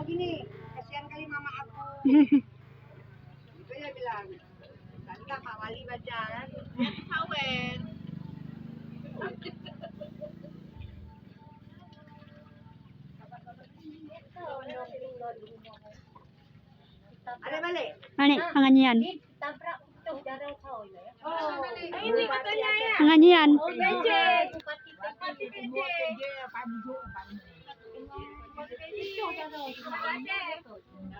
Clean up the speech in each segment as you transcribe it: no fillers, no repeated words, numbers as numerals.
ngomong gini, kasihan kali mama aku. Itu dia bilang. Tadi kan Pak Wali baca kan. Sawer. Ada balik? Ani, pengajian. Tabrak tuh darah kau ya. Oh, ini katanya ya. Pengajian. Oh, PJ. Bupati PJ.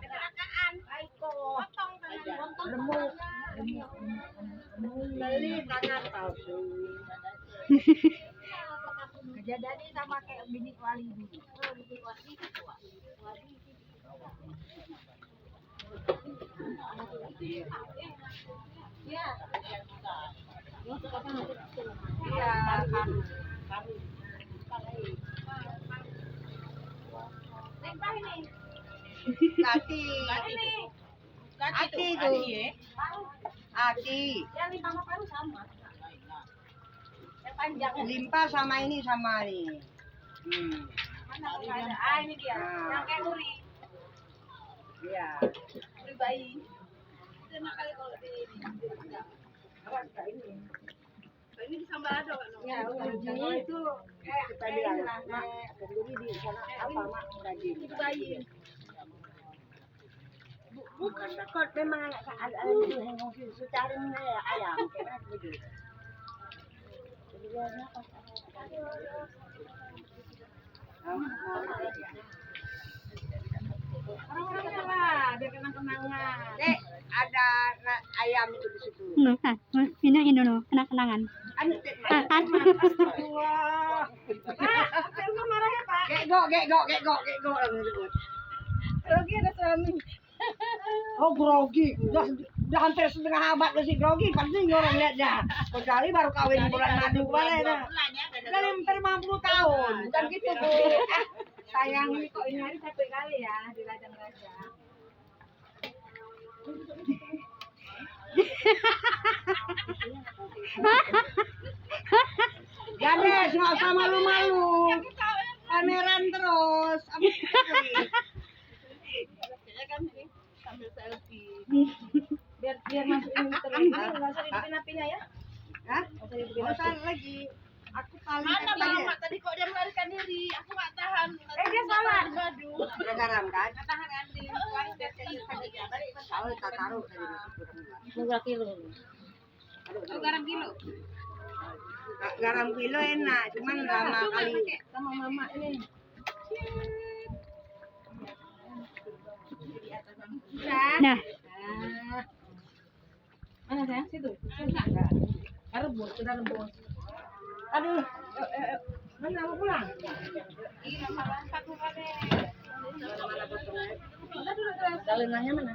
Kecelakaan. Potong tangan. Beli tangan palsu. Kejadian ini sama kayak bini wali dulu. Iya. Ati itu. Ati. Yang lima paru sama. Yang panjang. Limpa sama ini sama nih. Mana ada? Ah, ini dia. Yang kayak uri. Iya. Uri bayi. Itu enak kali kalau di ini. Ini di Sambalado kan? Ya, uri itu kayak kita bilang, mak, kenduri di sana apa mak daging. Itu bayi. Bukan takut memang ada yang ngomong secara ayam kayak begitu. Orang-orang lah, biar kenang-kenangan. Dek, ada ayam itu di situ. Ini dulu, kenang-kenangan. Anu, Dek. Wah. Apa marah ya, Pak? Gek-gok. Grogi ada suami. Oh, grogi. Udah hampir setengah abad masih grogi. Pasti orang lihatnya. Kecuali baru kawin bulan madu kemarin. Udah hampir 50 tahun. Bukan gitu, Bu. Sayang ini kok ini hari capek kali ya di Ladang-Raja. Gades, nggak usah malu-malu. Pameran terus. Ya kan ini sambil selfie. Biar masukin terus. Enggak usah dipindah-pindah ya. Hah? Nggak usah lagi. Aku paling Mana Bang Mak tadi kok dia melarikan diri? Aku enggak tahan. Dia salah. Waduh. Udah garam kan? Tahan Andri. Kuali biar serius aja. Balik. Kalau kita taruh tadi Berapa kilo? Oh, garam kilo. garam kilo enak, cuman lama kali. Sama mama ini. Nah, Mana sayang? Situ. Rebus, sudah rebus. Aduh, Mana mau pulang? Dalenannya mana?